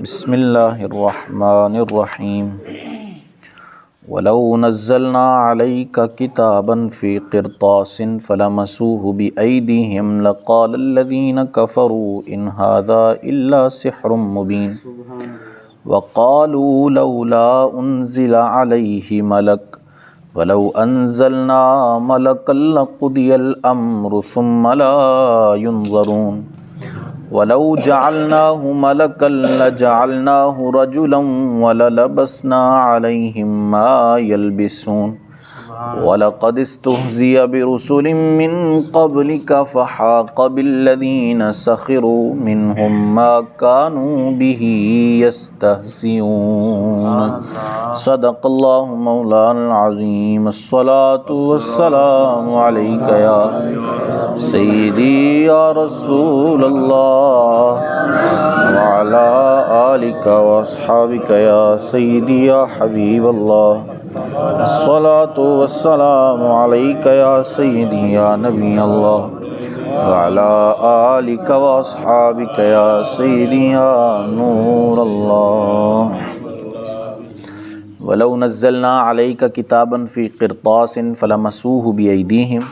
بسم اللہ الرحمن الرحیم وَلَوْ نَزَّلْنَا عَلَيْكَ كِتَابًا فِي قِرْطَاسٍ فَلَمَسُوهُ بِأَيْدِيهِمْ لَقَالَ الَّذِينَ كَفَرُوا إِنْ هَذَا إِلَّا سِحْرٌ مُبِينٌ وَقَالُوا لَوْلَا أُنزِلَ عَلَيْهِ مَلَكٌ وَلَوْ أَنزَلْنَا مَلَكًا لَقُضِيَ الْأَمْرُ ثُمَّ لَا يُنظَرُونَ وَلَوْ جَعَلْنَاهُ مَلَكًا لَجَعَلْنَاهُ رَجُلًا وَلَلَبَسْنَا عَلَيْهِمْ مَا يَلْبِسُونَ وَلَقَدِ اسْتُهْزِئَ بِرُسُلٍ مِّن قَبْلِكَ فَحَاقَ بِالَّذِينَ سَخِرُوا مِنْهُمْ مَا كَانُوا بِهِ يَسْتَهْزِئُونَ صدق اللہ مولانا العظیم الصلاة والسلام علیکہ یا سیدی یا رسول اللہ وعلا آلک واصحابک یا سیدی یا حبیب اللہ الصلاة والسلام علیکہ یا سیدی یا نبی اللہ وعلا آلک واصحابک یا سیدی یا نور اللہ وَلَوْ نَزَّلْنَا عَلَيْكَ كِتَابًا فِي قِرْطَاسٍ فَلَمَسُوهُ بِأَيْدِيهِمْ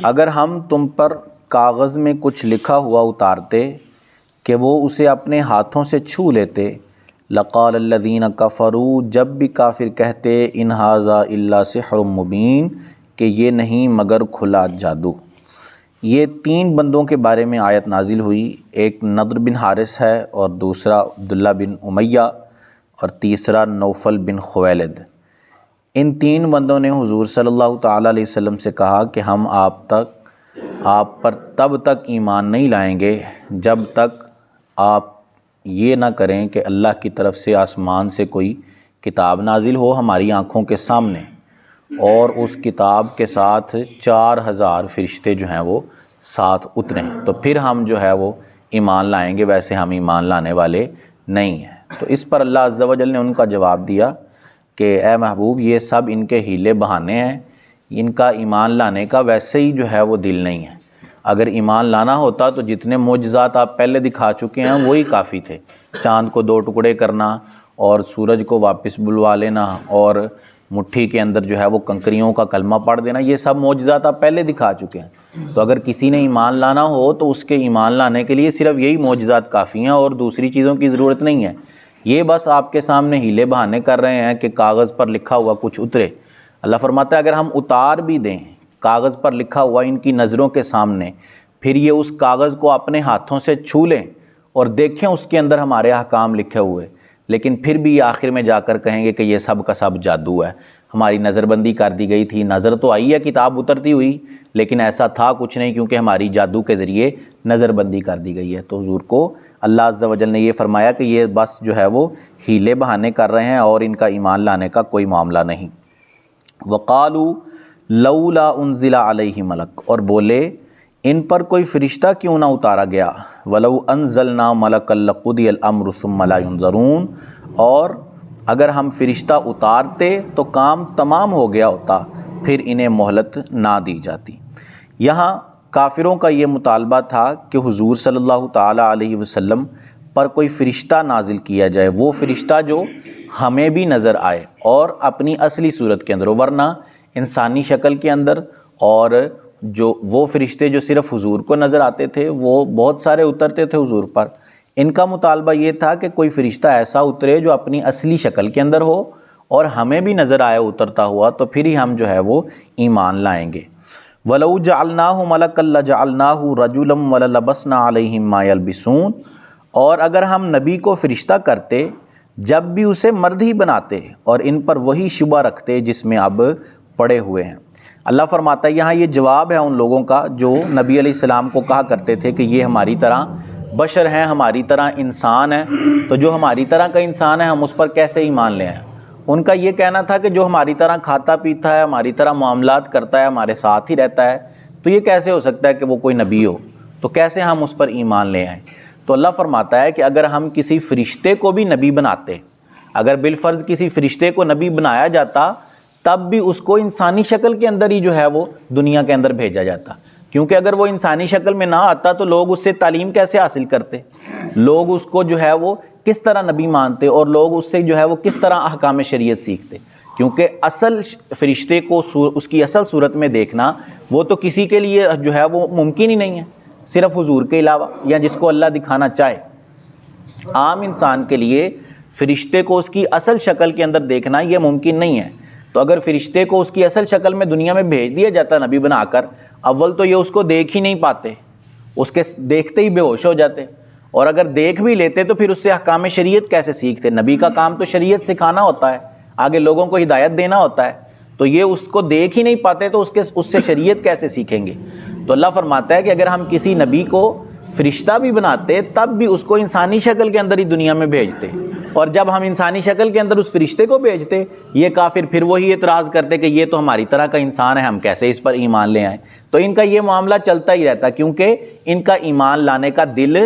اگر ہم تم پر کاغذ میں کچھ لکھا ہوا اتارتے کہ وہ اسے اپنے ہاتھوں سے چھو لیتے لَقَالَ الَّذِينَ كَفَرُوا جب بھی کافر کہتے إِنْ هَذَا إِلَّا سِحْرٌ مُبِينٌ کہ یہ نہیں مگر کھلا جادو۔ یہ تین بندوں کے بارے میں آیت نازل ہوئی، ایک نضر بن حارث ہے اور دوسرا عبداللہ بن امیہ اور تیسرا نوفل بن خویلد۔ ان تین بندوں نے حضور صلی اللہ تعالیٰ علیہ وسلم سے کہا کہ ہم آپ پر تب تک ایمان نہیں لائیں گے جب تک آپ یہ نہ کریں کہ اللہ کی طرف سے آسمان سے کوئی کتاب نازل ہو ہماری آنکھوں کے سامنے، اور اس کتاب کے ساتھ 4000 فرشتے جو ہیں وہ ساتھ اتریں، تو پھر ہم جو ہے وہ ایمان لائیں گے، ویسے ہم ایمان لانے والے نہیں ہیں۔ تو اس پر اللہ عز و جل نے ان کا جواب دیا کہ اے محبوب یہ سب ان کے ہیلے بہانے ہیں، ان کا ایمان لانے کا ویسے ہی جو ہے وہ دل نہیں ہے۔ اگر ایمان لانا ہوتا تو جتنے معجزات آپ پہلے دکھا چکے ہیں وہی کافی تھے، چاند کو 2 ٹکڑے کرنا اور سورج کو واپس بلوا لینا اور مٹھی کے اندر جو ہے وہ کنکریوں کا کلمہ پڑھ دینا، یہ سب معجزات آپ پہلے دکھا چکے ہیں۔ تو اگر کسی نے ایمان لانا ہو تو اس کے ایمان لانے کے لیے صرف یہی معجزات کافی ہیں اور دوسری چیزوں کی ضرورت نہیں ہے۔ یہ بس آپ کے سامنے ہیلے بہانے کر رہے ہیں کہ کاغذ پر لکھا ہوا کچھ اترے۔ اللہ فرماتا ہے اگر ہم اتار بھی دیں کاغذ پر لکھا ہوا ان کی نظروں کے سامنے، پھر یہ اس کاغذ کو اپنے ہاتھوں سے چھو لیں اور دیکھیں اس کے اندر ہمارے احکام لکھے ہوئے، لیکن پھر بھی آخر میں جا کر کہیں گے کہ یہ سب کا سب جادو ہے، ہماری نظر بندی کر دی گئی تھی، نظر تو آئی ہے کتاب اترتی ہوئی لیکن ایسا تھا کچھ نہیں کیونکہ ہماری جادو کے ذریعے نظر بندی کر دی گئی ہے۔ تو حضور کو اللہ عز و جل نے یہ فرمایا کہ یہ بس جو ہے وہ ہیلے بہانے کر رہے ہیں اور ان کا ایمان لانے کا کوئی معاملہ نہیں۔ وَقَالُوا لَوْلَا أُنزِلَ عَلَيْهِ مَلَكٌ اور بولے ان پر کوئی فرشتہ کیوں نہ اتارا گیا، وَلَوْ أَنزَلْنَا مَلَكًا لَقُضِيَ الْأَمْرُ ثُمَّ لَا يُنظَرُونَ اور اگر ہم فرشتہ اتارتے تو کام تمام ہو گیا ہوتا، پھر انہیں مہلت نہ دی جاتی۔ یہاں کافروں کا یہ مطالبہ تھا کہ حضور صلی اللہ تعالیٰ علیہ وسلم پر کوئی فرشتہ نازل کیا جائے، وہ فرشتہ جو ہمیں بھی نظر آئے اور اپنی اصلی صورت کے اندر ہو، ورنہ انسانی شکل کے اندر، اور جو وہ فرشتے جو صرف حضور کو نظر آتے تھے وہ بہت سارے اترتے تھے حضور پر۔ ان کا مطالبہ یہ تھا کہ کوئی فرشتہ ایسا اترے جو اپنی اصلی شکل کے اندر ہو اور ہمیں بھی نظر آئے اترتا ہوا، تو پھر ہی ہم جو ہے وہ ایمان لائیں گے۔ وَلَوْ جَعَلْنَاهُ مَلَكًا لَجَعَلْنَاهُ رَجُلًا وَلَلَبَسْنَا عَلَيْهِمْ مَا يَلْبِسُونَ اور اگر ہم نبی کو فرشتہ کرتے جب بھی اسے مرد ہی بناتے اور ان پر وہی شبہ رکھتے جس میں اب پڑے ہوئے ہیں۔ اللہ فرماتا ہے یہاں یہ جواب ہے ان لوگوں کا جو نبی علیہ السلام کو کہا کرتے تھے کہ یہ ہماری طرح بشر ہیں، ہماری طرح انسان ہیں، تو جو ہماری طرح کا انسان ہے ہم اس پر کیسے ایمان لے آئیں۔ ان کا یہ کہنا تھا کہ جو ہماری طرح کھاتا پیتا ہے، ہماری طرح معاملات کرتا ہے، ہمارے ساتھ ہی رہتا ہے، تو یہ کیسے ہو سکتا ہے کہ وہ کوئی نبی ہو، تو کیسے ہم اس پر ایمان لے آئیں۔ تو اللہ فرماتا ہے کہ اگر ہم کسی فرشتے کو بھی نبی بناتے، اگر بالفرض کسی فرشتے کو نبی بنایا جاتا تب بھی اس کو انسانی شکل کے اندر ہی جو ہے وہ دنیا کے اندر بھیجا جاتا، کیونکہ اگر وہ انسانی شکل میں نہ آتا تو لوگ اس سے تعلیم کیسے حاصل کرتے، لوگ اس کو جو ہے وہ کس طرح نبی مانتے اور لوگ اس سے جو ہے وہ کس طرح احکام شریعت سیکھتے، کیونکہ اصل فرشتے کو اس کی اصل صورت میں دیکھنا وہ تو کسی کے لیے جو ہے وہ ممکن ہی نہیں ہے صرف حضور کے علاوہ، یا جس کو اللہ دکھانا چاہے۔ عام انسان کے لیے فرشتے کو اس کی اصل شکل کے اندر دیکھنا یہ ممکن نہیں ہے۔ تو اگر فرشتے کو اس کی اصل شکل میں دنیا میں بھیج دیا جاتا نبی بنا کر، اول تو یہ اس کو دیکھ ہی نہیں پاتے، اس کے دیکھتے ہی بے ہوش ہو جاتے، اور اگر دیکھ بھی لیتے تو پھر اس سے احکام شریعت کیسے سیکھتے؟ نبی کا کام تو شریعت سکھانا ہوتا ہے، آگے لوگوں کو ہدایت دینا ہوتا ہے، تو یہ اس کو دیکھ ہی نہیں پاتے تو اس سے شریعت کیسے سیکھیں گے؟ تو اللہ فرماتا ہے کہ اگر ہم کسی نبی کو فرشتہ بھی بناتے تب بھی اس کو انسانی شکل کے اندر ہی دنیا میں بھیجتے، اور جب ہم انسانی شکل کے اندر اس فرشتے کو بھیجتے، یہ کافر پھر وہی اعتراض کرتے کہ یہ تو ہماری طرح کا انسان ہے، ہم کیسے اس پر ایمان لے آئیں؟ تو ان کا یہ معاملہ چلتا ہی رہتا، کیونکہ ان کا ایمان لانے کا دل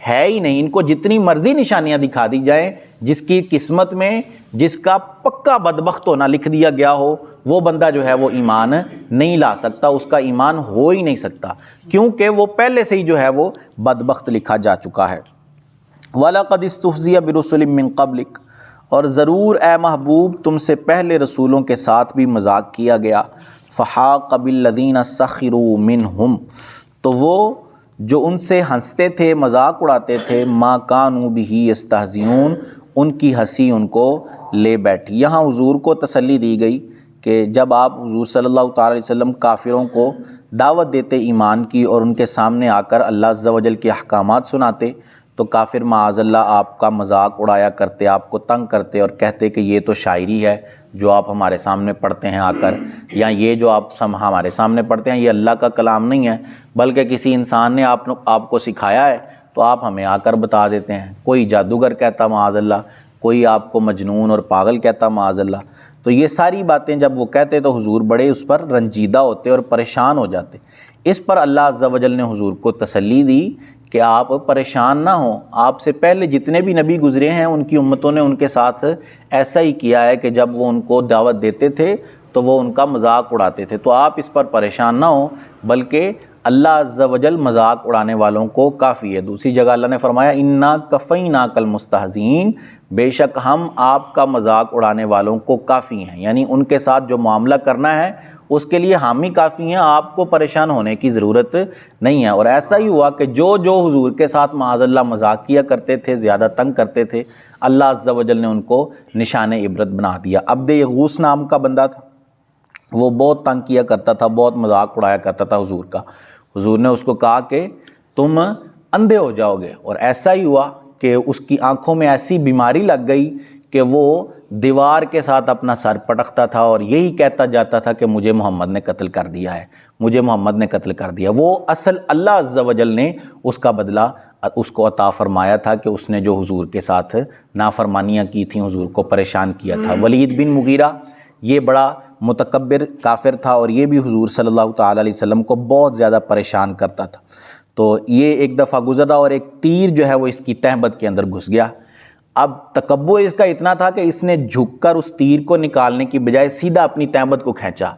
ہے ہی نہیں۔ ان کو جتنی مرضی نشانیاں دکھا دی جائیں، جس کی قسمت میں جس کا پکا بدبخت ہونا لکھ دیا گیا ہو، وہ بندہ جو ہے وہ ایمان نہیں لا سکتا، اس کا ایمان ہو ہی نہیں سکتا، کیونکہ وہ پہلے سے ہی جو ہے وہ بدبخت لکھا جا چکا ہے۔ وَلَقَدِ اسْتُهْزِئَ بِرُسُلٍ مِّن قَبْلِكَ، اور ضرور اے محبوب تم سے پہلے رسولوں کے ساتھ بھی مذاق کیا گیا، فَحَاقَ بِالَّذِينَ سَخِرُوا مِنْهُمْ، تو وہ جو ان سے ہنستے تھے، مذاق اڑاتے تھے، مَا كَانُوا بِهِ يَسْتَهْزِئُونَ، ان کی ہنسی ان کو لے بیٹھی۔ یہاں حضور کو تسلی دی گئی کہ جب آپ حضور صلی اللہ تعالی علیہ وسلم کافروں کو دعوت دیتے ایمان کی اور ان کے سامنے آ کر اللہ عز و جل کے احکامات سناتے، تو کافر معاذ اللہ آپ کا مذاق اڑایا کرتے، آپ کو تنگ کرتے اور کہتے کہ یہ تو شاعری ہے جو آپ ہمارے سامنے پڑھتے ہیں آ کر، یا یہ جو آپ ہمارے سامنے پڑھتے ہیں یہ اللہ کا کلام نہیں ہے بلکہ کسی انسان نے آپ کو سکھایا ہے، تو آپ ہمیں آ کر بتا دیتے ہیں۔ کوئی جادوگر کہتا معاذ اللہ، کوئی آپ کو مجنون اور پاگل کہتا معاذ اللہ۔ تو یہ ساری باتیں جب وہ کہتے تو حضور بڑے اس پر رنجیدہ ہوتے اور پریشان ہو جاتے۔ اس پر اللہ عز و جل نے حضور کو تسلی دی کہ آپ پریشان نہ ہوں، آپ سے پہلے جتنے بھی نبی گزرے ہیں ان کی امتوں نے ان کے ساتھ ایسا ہی کیا ہے کہ جب وہ ان کو دعوت دیتے تھے تو وہ ان کا مذاق اڑاتے تھے، تو آپ اس پر پریشان نہ ہوں، بلکہ اللہ عز و جل مذاق اڑانے والوں کو کافی ہے۔ دوسری جگہ اللہ نے فرمایا اِنَّا كَفَيْنَاكَ الْمُسْتَهْزِئِينَ، بے شک ہم آپ کا مذاق اڑانے والوں کو کافی ہیں، یعنی ان کے ساتھ جو معاملہ کرنا ہے اس کے لیے ہم ہی کافی ہیں، آپ کو پریشان ہونے کی ضرورت نہیں ہے۔ اور ایسا ہی ہوا کہ جو حضور کے ساتھ معاذ اللہ مذاق کیا کرتے تھے، زیادہ تنگ کرتے تھے، اللہ عز و جل نے ان کو نشان عبرت بنا دیا۔ عبد یغوث نام کا بندہ تھا، وہ بہت تنگ کیا کرتا تھا، بہت مذاق اڑایا کرتا تھا حضور کا۔ حضور نے اس کو کہا کہ تم اندھے ہو جاؤ گے، اور ایسا ہی ہوا کہ اس کی آنکھوں میں ایسی بیماری لگ گئی کہ وہ دیوار کے ساتھ اپنا سر پٹکتا تھا اور یہی کہتا جاتا تھا کہ مجھے محمد نے قتل کر دیا ہے، مجھے محمد نے قتل کر دیا۔ وہ اصل اللہ عز و جل نے اس کا بدلہ اس کو عطا فرمایا تھا کہ اس نے جو حضور کے ساتھ نافرمانیاں کی تھیں، حضور کو پریشان کیا تھا۔ ولید بن مغیرہ یہ بڑا متکبر کافر تھا اور یہ بھی حضور صلی اللہ تعالی علیہ وسلم کو بہت زیادہ پریشان کرتا تھا۔ تو یہ ایک دفعہ گزرا اور ایک تیر جو ہے وہ اس کی تہبند کے اندر گھس گیا۔ اب تکبر اس کا اتنا تھا کہ اس نے جھک کر اس تیر کو نکالنے کی بجائے سیدھا اپنی تہبند کو کھینچا۔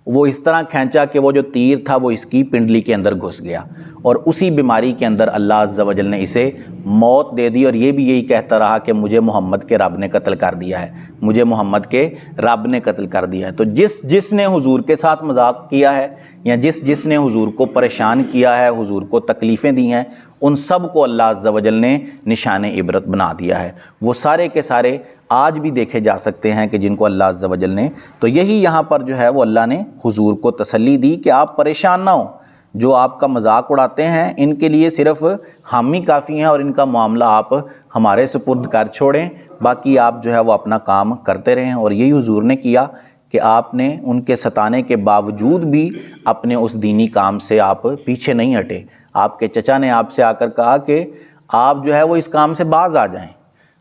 وہ اس طرح کھینچا کہ وہ جو تیر تھا وہ اس کی پنڈلی کے اندر گھس گیا، اور اسی بیماری کے اندر اللہ عز و جل نے اسے موت دے دی، اور یہ بھی یہی کہتا رہا کہ مجھے محمد کے رب نے قتل کر دیا ہے، مجھے محمد کے رب نے قتل کر دیا ہے۔ تو جس نے حضور کے ساتھ مذاق کیا ہے یا جس نے حضور کو پریشان کیا ہے، حضور کو تکلیفیں دی ہیں، ان سب کو اللہ عز و جل نے نشان عبرت بنا دیا ہے۔ وہ سارے کے سارے آج بھی دیکھے جا سکتے ہیں کہ جن کو اللہ عز و جل نے، تو یہی یہاں پر جو ہے وہ اللہ نے حضور کو تسلی دی کہ آپ پریشان نہ ہوں، جو آپ کا مذاق اڑاتے ہیں ان کے لیے صرف ہم ہی کافی ہیں، اور ان کا معاملہ آپ ہمارے سپرد کر چھوڑیں، باقی آپ جو ہے وہ اپنا کام کرتے رہیں۔ اور یہی حضور نے کیا کہ آپ نے ان کے ستانے کے باوجود بھی اپنے اس دینی کام سے آپ پیچھے نہیں ہٹے۔ آپ کے چچا نے آپ سے آ کر کہا کہ آپ جو ہے وہ اس کام سے باز آ جائیں،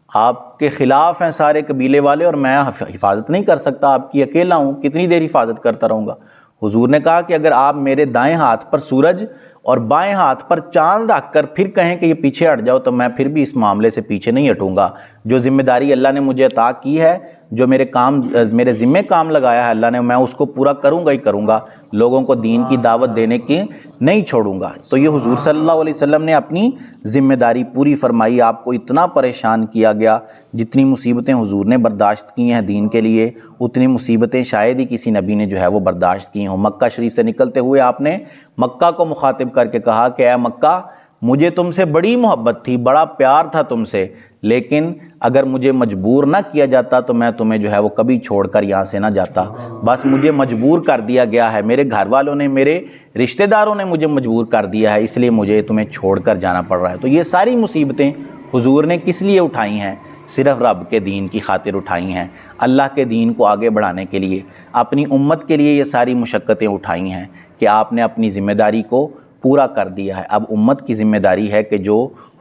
آپ کے خلاف ہیں سارے قبیلے والے اور میں حفاظت نہیں کر سکتا آپ کی، اکیلا ہوں، کتنی دیر حفاظت کرتا رہوں گا۔ حضور نے کہا کہ اگر آپ میرے دائیں ہاتھ پر سورج اور بائیں ہاتھ پر چاند رکھ کر پھر کہیں کہ یہ پیچھے ہٹ جاؤ تو میں پھر بھی اس معاملے سے پیچھے نہیں ہٹوں گا۔ جو ذمہ داری اللہ نے مجھے عطا کی ہے جو میرے ذمے کام لگایا ہے اللہ نے، میں اس کو پورا کروں گا ہی کروں گا، لوگوں کو دین کی دعوت دینے کی نہیں چھوڑوں گا۔ تو یہ حضور صلی اللہ علیہ وسلم نے اپنی ذمہ داری پوری فرمائی۔ آپ کو اتنا پریشان کیا گیا، جتنی مصیبتیں حضور نے برداشت کی ہیں دین کے لیے، اتنی مصیبتیں شاید ہی کسی نبی نے جو ہے وہ برداشت کی ہوں۔ مکہ شریف سے نکلتے ہوئے آپ نے مکہ کو مخاطب کر کے کہا کہ اے مکہ، مجھے تم سے بڑی محبت تھی، بڑا پیار تھا تم سے، لیکن اگر مجھے مجبور نہ کیا جاتا تو میں تمہیں جو ہے وہ کبھی چھوڑ کر یہاں سے نہ جاتا، بس مجھے مجبور کر دیا گیا ہے، میرے گھر والوں نے، میرے رشتہ داروں نے مجھے مجبور کر دیا ہے، اس لیے مجھے تمہیں چھوڑ کر جانا پڑ رہا ہے۔ تو یہ ساری مصیبتیں حضور نے کس لیے اٹھائی ہیں؟ صرف رب کے دین کی خاطر اٹھائی ہیں، اللہ کے دین کو آگے بڑھانے کے لیے، اپنی امت کے لیے یہ ساری مشقتیں اٹھائی ہیں کہ آپ نے اپنی ذمہ داری کو پورا کر دیا ہے۔ اب امت کی ذمہ داری ہے کہ جو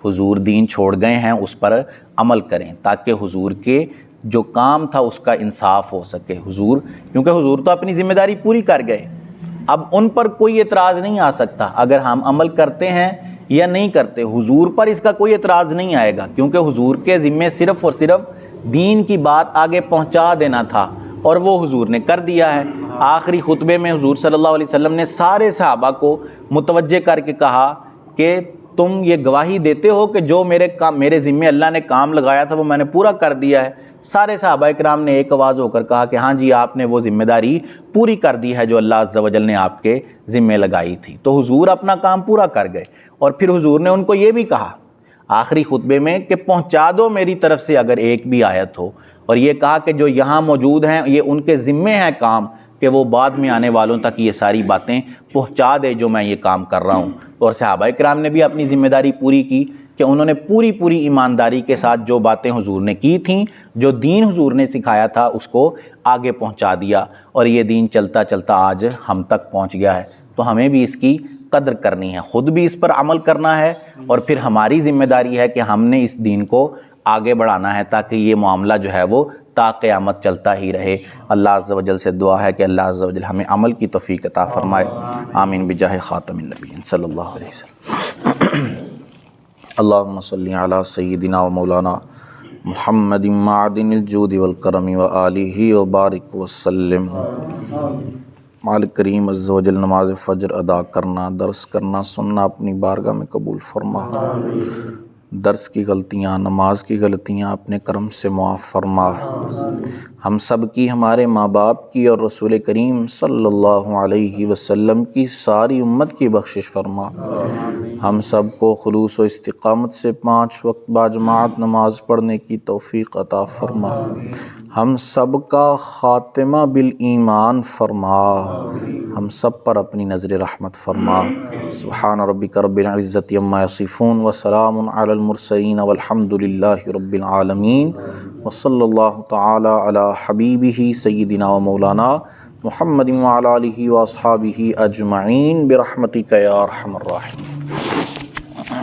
حضور دین چھوڑ گئے ہیں اس پر عمل کریں، تاکہ حضور کے جو کام تھا اس کا انصاف ہو سکے۔ کیونکہ حضور تو اپنی ذمہ داری پوری کر گئے، اب ان پر کوئی اعتراض نہیں آ سکتا، اگر ہم عمل کرتے ہیں یا نہیں کرتے، حضور پر اس کا کوئی اعتراض نہیں آئے گا، کیونکہ حضور کے ذمے صرف اور صرف دین کی بات آگے پہنچا دینا تھا، اور وہ حضور نے کر دیا ہے۔ آخری خطبے میں حضور صلی اللہ علیہ وسلم نے سارے صحابہ کو متوجہ کر کے کہا کہ تم یہ گواہی دیتے ہو کہ جو میرے ذمے اللہ نے کام لگایا تھا وہ میں نے پورا کر دیا ہے۔ سارے صحابہ کرام نے ایک آواز ہو کر کہا کہ ہاں جی، آپ نے وہ ذمہ داری پوری کر دی ہے جو اللہ عز و جل نے آپ کے ذمے لگائی تھی۔ تو حضور اپنا کام پورا کر گئے، اور پھر حضور نے ان کو یہ بھی کہا آخری خطبے میں کہ پہنچا دو میری طرف سے اگر ایک بھی آیت ہو، اور یہ کہا کہ جو یہاں موجود ہیں یہ ان کے ذمے ہیں کام کہ وہ بعد میں آنے والوں تک یہ ساری باتیں پہنچا دے جو میں یہ کام کر رہا ہوں۔ اور صحابہ کرام نے بھی اپنی ذمہ داری پوری کی کہ انہوں نے پوری ایمانداری کے ساتھ جو باتیں حضور نے کی تھیں، جو دین حضور نے سکھایا تھا، اس کو آگے پہنچا دیا، اور یہ دین چلتا چلتا آج ہم تک پہنچ گیا ہے۔ تو ہمیں بھی اس کی قدر کرنی ہے، خود بھی اس پر عمل کرنا ہے، اور پھر ہماری ذمہ داری ہے کہ ہم نے اس دین کو آگے بڑھانا ہے تاکہ یہ معاملہ جو ہے وہ تا قیامت چلتا ہی رہے۔ اللہ عز و جل سے دعا ہے کہ اللہ عز و جل ہمیں عمل کی توفیق عطا فرمائے، آمین بجاہ خاتم النبیین صلی اللہ علیہ وسلم۔ اللہم صلی علی سیدنا و مولانا محمد معدن الجود والکرم وآلہ وبارک وسلم۔ مالک کریم عز و جل نماز فجر ادا کرنا، درس کرنا، سننا اپنی بارگاہ میں قبول فرما۔ درس کی غلطیاں، نماز کی غلطیاں اپنے کرم سے معاف فرما۔ ہم سب کی، ہمارے ماں باپ کی، اور رسول کریم صلی اللہ علیہ وسلم کی ساری امت کی بخشش فرما۔ ہم سب کو خلوص و استقامت سے 5 وقت باجماعت نماز پڑھنے کی توفیق عطا فرما۔ ہم سب کا خاتمہ بالایمان فرما۔ ہم سب پر اپنی نظر رحمت فرما۔ سبحان ربک رب العزت عما یصفون وسلام علی المرسلین والحمد للہ رب العالمین، وصلی اللہ تعالی علی حبیبہ سیدنا و مولانا محمد وعلی آلہ واصحابہ اجمعین برحمتک یا ارحم الراحمین۔